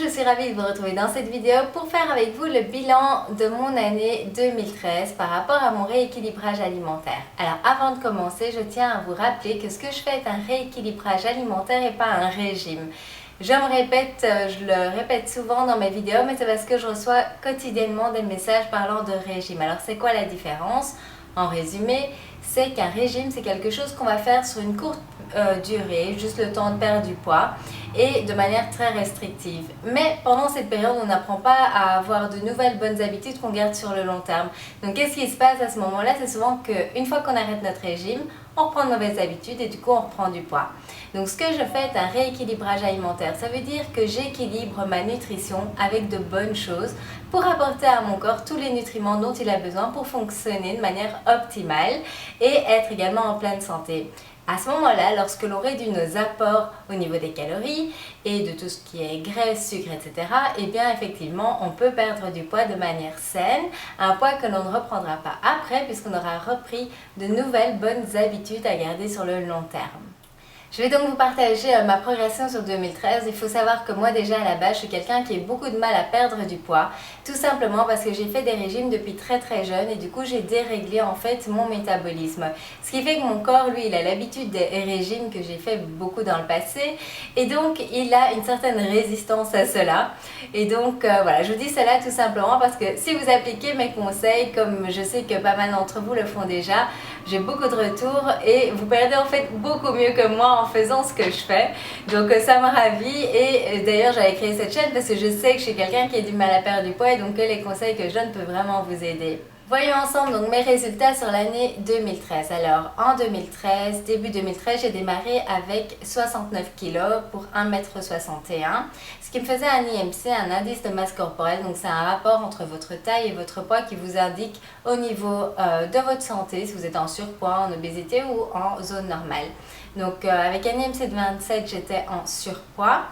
je suis ravie de vous retrouver dans cette vidéo pour faire avec vous le bilan de mon année 2013 par rapport à mon rééquilibrage alimentaire. Alors avant de commencer, je tiens à vous rappeler que ce que je fais est un rééquilibrage alimentaire et pas un régime. Je le répète souvent dans mes vidéos, mais c'est parce que je reçois quotidiennement des messages parlant de régime. Alors c'est quoi la différence? En résumé, c'est qu'un régime, c'est quelque chose qu'on va faire sur une courte durée, juste le temps de perdre du poids et de manière très restrictive. Mais pendant cette période, on n'apprend pas à avoir de nouvelles bonnes habitudes qu'on garde sur le long terme. Donc qu'est-ce qui se passe à ce moment-là? C'est souvent qu'une fois qu'on arrête notre régime, on reprend de mauvaises habitudes et du coup on reprend du poids. Donc ce que je fais est un rééquilibrage alimentaire. Ça veut dire que j'équilibre ma nutrition avec de bonnes choses pour apporter à mon corps tous les nutriments dont il a besoin pour fonctionner de manière optimale et être également en pleine santé. À ce moment-là, lorsque l'on réduit nos apports au niveau des calories et de tout ce qui est graisse, sucre, etc., eh bien effectivement, on peut perdre du poids de manière saine, un poids que l'on ne reprendra pas après puisqu'on aura repris de nouvelles bonnes habitudes à garder sur le long terme. Je vais donc vous partager ma progression sur 2013. Il faut savoir que moi déjà à la base, je suis quelqu'un qui a beaucoup de mal à perdre du poids, tout simplement parce que j'ai fait des régimes depuis très jeune et du coup j'ai déréglé en fait mon métabolisme. Ce qui fait que mon corps, lui, il a l'habitude des régimes que j'ai fait beaucoup dans le passé et donc il a une certaine résistance à cela. Et donc voilà, je vous dis cela tout simplement parce que si vous appliquez mes conseils, comme je sais que pas mal d'entre vous le font déjà, j'ai beaucoup de retours et vous perdez en fait beaucoup mieux que moi en faisant ce que je fais. Donc ça me ravit et d'ailleurs j'avais créé cette chaîne parce que je sais que je suis quelqu'un qui a du mal à perdre du poids et donc que les conseils que je donne peuvent vraiment vous aider. Voyons ensemble donc mes résultats sur l'année 2013. Alors en 2013, début 2013, j'ai démarré avec 69 kg pour 1m61, ce qui me faisait un IMC, un indice de masse corporelle. Donc c'est un rapport entre votre taille et votre poids qui vous indique au niveau de votre santé, si vous êtes en surpoids, en obésité ou en zone normale. Donc avec un IMC de 27, j'étais en surpoids.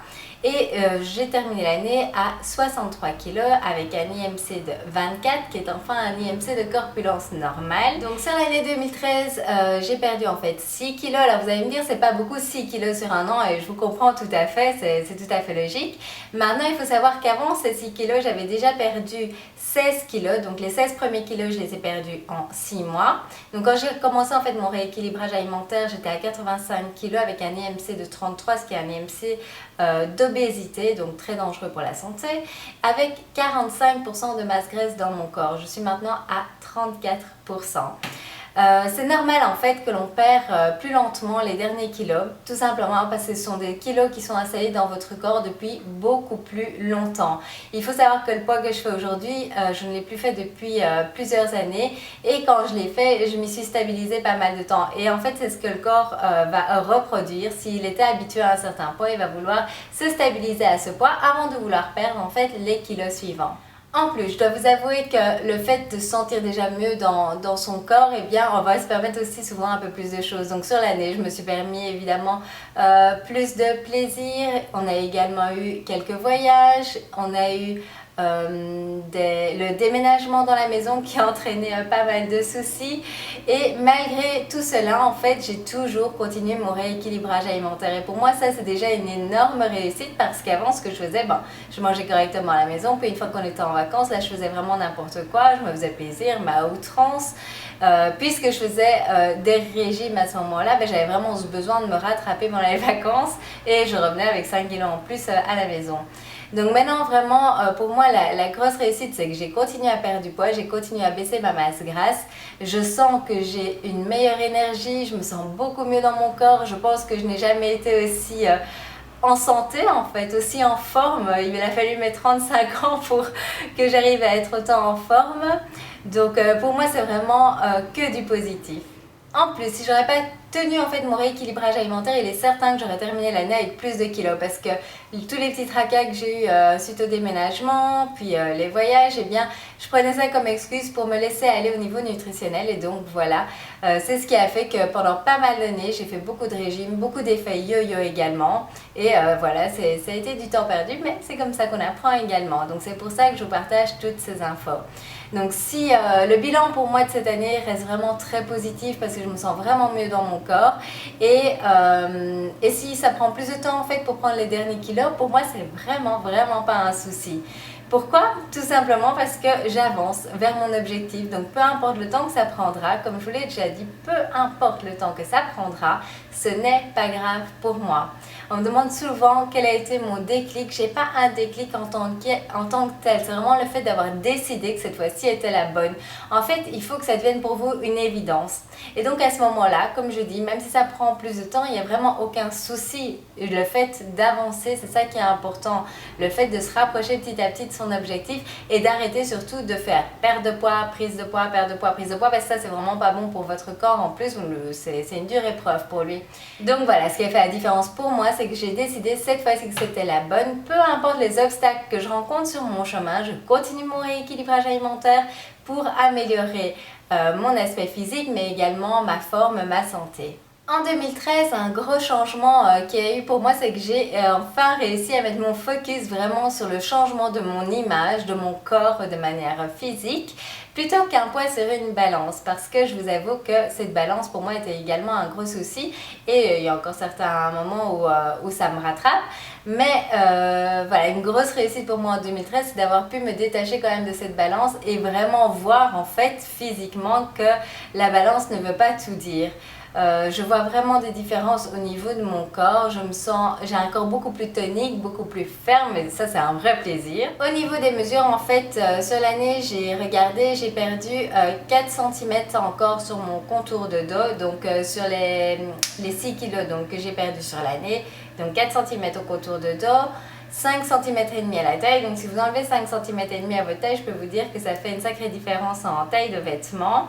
Et j'ai terminé l'année à 63 kg avec un IMC de 24 qui est enfin un IMC de corpulence normale. Donc sur l'année 2013, j'ai perdu en fait 6 kg. Alors vous allez me dire, c'est pas beaucoup 6 kg sur un an et je vous comprends tout à fait, c'est tout à fait logique. Maintenant, il faut savoir qu'avant ces 6 kg, j'avais déjà perdu 16 kg. Donc les 16 premiers kilos, je les ai perdus en 6 mois. Donc quand j'ai commencé en fait mon rééquilibrage alimentaire, j'étais à 85 kg avec un IMC de 33, ce qui est un IMC d'obésité, donc très dangereux pour la santé, avec 45% de masse graisse dans mon corps. Je suis maintenant à 34%. C'est normal en fait que l'on perd plus lentement les derniers kilos, tout simplement parce que ce sont des kilos qui sont installés dans votre corps depuis beaucoup plus longtemps. Il faut savoir que le poids que je fais aujourd'hui, je ne l'ai plus fait depuis plusieurs années et quand je l'ai fait, je m'y suis stabilisée pas mal de temps. Et en fait, c'est ce que le corps va reproduire. S'il était habitué à un certain poids, il va vouloir se stabiliser à ce poids avant de vouloir perdre en fait les kilos suivants. En plus, je dois vous avouer que le fait de se sentir déjà mieux dans son corps, eh bien, on va se permettre aussi souvent un peu plus de choses. Donc sur l'année, je me suis permis évidemment plus de plaisir. On a également eu quelques voyages, on a eu le déménagement dans la maison qui a entraîné pas mal de soucis et malgré tout cela en fait j'ai toujours continué mon rééquilibrage alimentaire et pour moi ça c'est déjà une énorme réussite parce qu'avant ce que je faisais, je mangeais correctement à la maison puis une fois qu'on était en vacances là je faisais vraiment n'importe quoi, je me faisais plaisir mais à outrance. Puisque je faisais des régimes à ce moment-là, j'avais vraiment ce besoin de me rattraper pendant les vacances et je revenais avec 5 kilos en plus à la maison. Donc maintenant vraiment pour moi la grosse réussite c'est que j'ai continué à perdre du poids, j'ai continué à baisser ma masse grasse, je sens que j'ai une meilleure énergie, je me sens beaucoup mieux dans mon corps, je pense que je n'ai jamais été aussi en santé en fait, aussi en forme. Il a fallu mes 35 ans pour que j'arrive à être autant en forme. Donc pour moi c'est vraiment que du positif. En plus, si j'aurais pas tenu en fait mon rééquilibrage alimentaire, il est certain que j'aurais terminé l'année avec plus de kilos parce que tous les petits tracas que j'ai eu suite au déménagement, puis les voyages, eh bien je prenais ça comme excuse pour me laisser aller au niveau nutritionnel et donc voilà, c'est ce qui a fait que pendant pas mal d'années, j'ai fait beaucoup de régimes, beaucoup d'effets yo-yo également et voilà, ça a été du temps perdu mais c'est comme ça qu'on apprend également, donc c'est pour ça que je vous partage toutes ces infos. Donc si le bilan pour moi de cette année reste vraiment très positif parce que je me sens vraiment mieux dans mon corps et si ça prend plus de temps en fait pour prendre les derniers kilos, pour moi c'est vraiment pas un souci. Pourquoi? Tout simplement parce que j'avance vers mon objectif, donc peu importe le temps que ça prendra, comme je vous l'ai déjà dit, peu importe le temps que ça prendra, ce n'est pas grave pour moi. On me demande souvent quel a été mon déclic. J'ai pas un déclic en tant que tel, c'est vraiment le fait d'avoir décidé que cette fois-ci était la bonne. En fait, il faut que ça devienne pour vous une évidence. Et donc à ce moment-là, comme je dis, même si ça prend plus de temps, il n'y a vraiment aucun souci. Le fait d'avancer, c'est ça qui est important. Le fait de se rapprocher petit à petit de son objectif et d'arrêter surtout de faire perte de poids, prise de poids, perte de poids, prise de poids, parce que ça c'est vraiment pas bon pour votre corps. En plus, c'est une dure épreuve pour lui. Donc voilà, ce qui a fait la différence pour moi, c'est que j'ai décidé cette fois-ci que c'était la bonne. Peu importe les obstacles que je rencontre sur mon chemin, je continue mon rééquilibrage alimentaire pour améliorer mon aspect physique, mais également ma forme, ma santé. En 2013, un gros changement qu'il y a eu pour moi, c'est que j'ai enfin réussi à mettre mon focus vraiment sur le changement de mon image, de mon corps de manière physique, plutôt qu'un poids sur une balance, parce que je vous avoue que cette balance pour moi était également un gros souci et il y a encore certains moments où ça me rattrape. Mais voilà, une grosse réussite pour moi en 2013, c'est d'avoir pu me détacher quand même de cette balance et vraiment voir en fait physiquement que la balance ne veut pas tout dire. Je vois vraiment des différences au niveau de mon corps, j'ai un corps beaucoup plus tonique, beaucoup plus ferme et ça c'est un vrai plaisir. Au niveau des mesures en fait, sur l'année j'ai regardé, j'ai perdu 4 cm encore sur mon contour de dos, donc sur les 6 kg donc, que j'ai perdu sur l'année, donc 4 cm au contour de dos. 5 cm et demi à la taille, donc si vous enlevez 5 cm et demi à votre taille, je peux vous dire que ça fait une sacrée différence en taille de vêtements.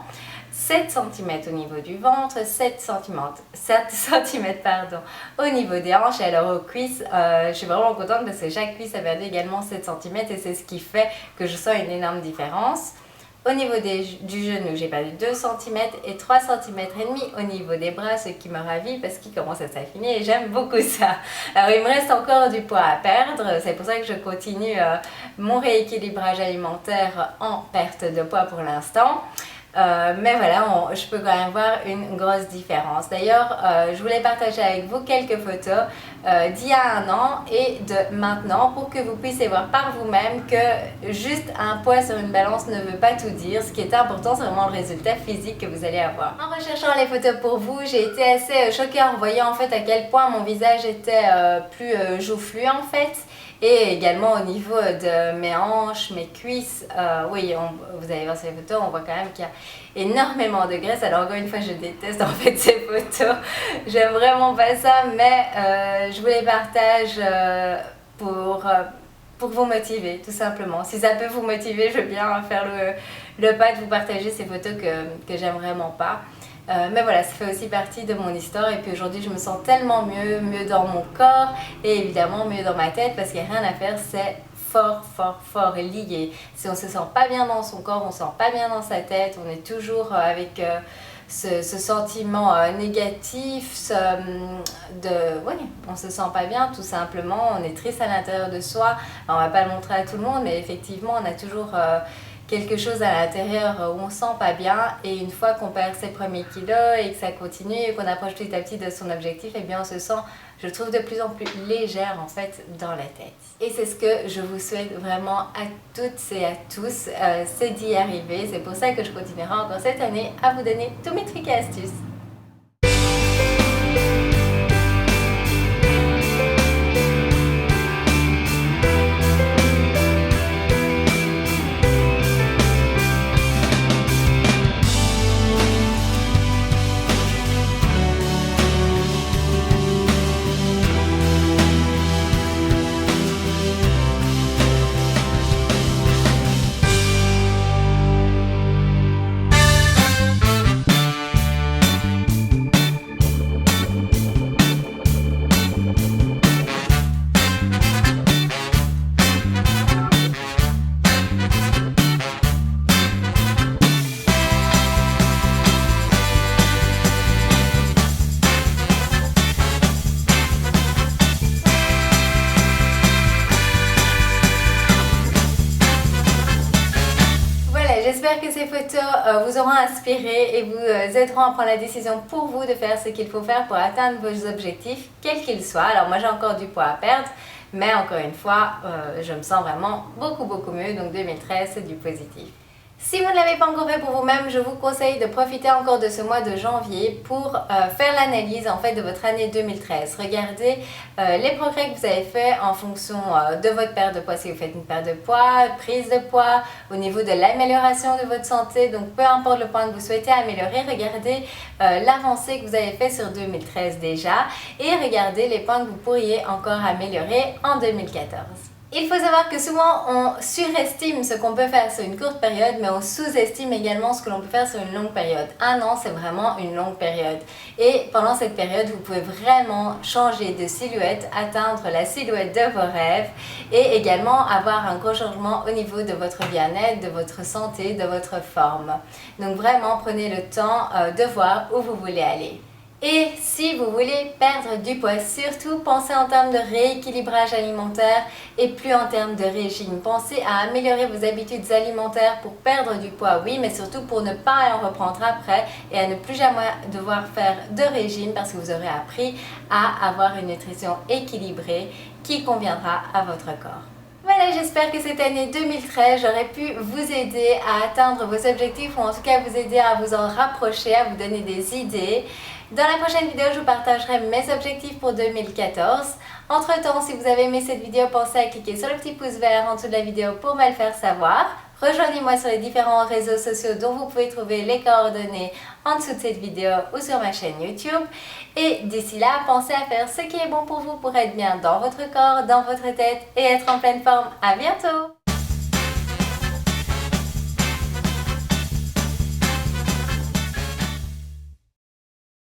7 cm au niveau du ventre, 7 cm pardon, au niveau des hanches. Et alors aux cuisses, je suis vraiment contente parce que chaque cuisse a perdu également 7 cm et c'est ce qui fait que je sens une énorme différence. Au niveau du genou, j'ai perdu 2 cm et 3 cm et demi au niveau des bras, ce qui me ravit parce qu'ils commencent à s'affiner et j'aime beaucoup ça. Alors il me reste encore du poids à perdre, c'est pour ça que je continue mon rééquilibrage alimentaire en perte de poids pour l'instant. Mais voilà, je peux quand même voir une grosse différence. D'ailleurs, je voulais partager avec vous quelques photos d'il y a un an et de maintenant pour que vous puissiez voir par vous-même que juste un poids sur une balance ne veut pas tout dire. Ce qui est important, c'est vraiment le résultat physique que vous allez avoir. En recherchant les photos pour vous, j'ai été assez choquée en voyant en fait à quel point mon visage était plus joufflu en fait. Et également au niveau de mes hanches, mes cuisses, oui, vous allez voir ces photos, on voit quand même qu'il y a énormément de graisse. Alors encore une fois, je déteste en fait ces photos, j'aime vraiment pas ça, mais je vous les partage pour vous motiver, tout simplement. Si ça peut vous motiver, je veux bien faire le pas de vous partager ces photos que j'aime vraiment pas. Mais voilà, ça fait aussi partie de mon histoire et puis aujourd'hui je me sens tellement mieux dans mon corps et évidemment mieux dans ma tête parce qu'il n'y a rien à faire, c'est fort lié. Si on se sent pas bien dans son corps, on se sent pas bien dans sa tête, on est toujours avec ce sentiment négatif, ouais, on se sent pas bien tout simplement, on est triste à l'intérieur de soi. Alors, on va pas le montrer à tout le monde mais effectivement on a toujours quelque chose à l'intérieur où on se sent pas bien et une fois qu'on perd ses premiers kilos et que ça continue et qu'on approche petit à petit de son objectif, eh bien on se sent, je trouve, de plus en plus légère en fait dans la tête. Et c'est ce que je vous souhaite vraiment à toutes et à tous, c'est d'y arriver. C'est pour ça que je continuerai encore cette année à vous donner tous mes trucs et astuces. vous auront inspiré et vous aideront à prendre la décision pour vous de faire ce qu'il faut faire pour atteindre vos objectifs, quels qu'ils soient. Alors moi j'ai encore du poids à perdre, mais encore une fois, je me sens vraiment beaucoup mieux, donc 2013 c'est du positif. Si vous ne l'avez pas encore fait pour vous-même, je vous conseille de profiter encore de ce mois de janvier pour faire l'analyse en fait de votre année 2013. Regardez les progrès que vous avez faits en fonction de votre perte de poids, si vous faites une perte de poids, prise de poids, au niveau de l'amélioration de votre santé. Donc peu importe le point que vous souhaitez améliorer, regardez l'avancée que vous avez fait sur 2013 déjà et regardez les points que vous pourriez encore améliorer en 2014. Il faut savoir que souvent on surestime ce qu'on peut faire sur une courte période, mais on sous-estime également ce que l'on peut faire sur une longue période. Un an, c'est vraiment une longue période. Et pendant cette période, vous pouvez vraiment changer de silhouette, atteindre la silhouette de vos rêves et également avoir un gros changement au niveau de votre bien-être, de votre santé, de votre forme. Donc vraiment, prenez le temps de voir où vous voulez aller. Et si vous voulez perdre du poids, surtout pensez en termes de rééquilibrage alimentaire et plus en termes de régime. Pensez à améliorer vos habitudes alimentaires pour perdre du poids, oui, mais surtout pour ne pas en reprendre après et à ne plus jamais devoir faire de régime parce que vous aurez appris à avoir une nutrition équilibrée qui conviendra à votre corps. Voilà, j'espère que cette année 2013, j'aurai pu vous aider à atteindre vos objectifs ou en tout cas vous aider à vous en rapprocher, à vous donner des idées. Dans la prochaine vidéo, je vous partagerai mes objectifs pour 2014. Entre temps, si vous avez aimé cette vidéo, pensez à cliquer sur le petit pouce vert en dessous de la vidéo pour me le faire savoir. Rejoignez-moi sur les différents réseaux sociaux dont vous pouvez trouver les coordonnées en dessous de cette vidéo ou sur ma chaîne YouTube. Et d'ici là, pensez à faire ce qui est bon pour vous pour être bien dans votre corps, dans votre tête et être en pleine forme. À bientôt!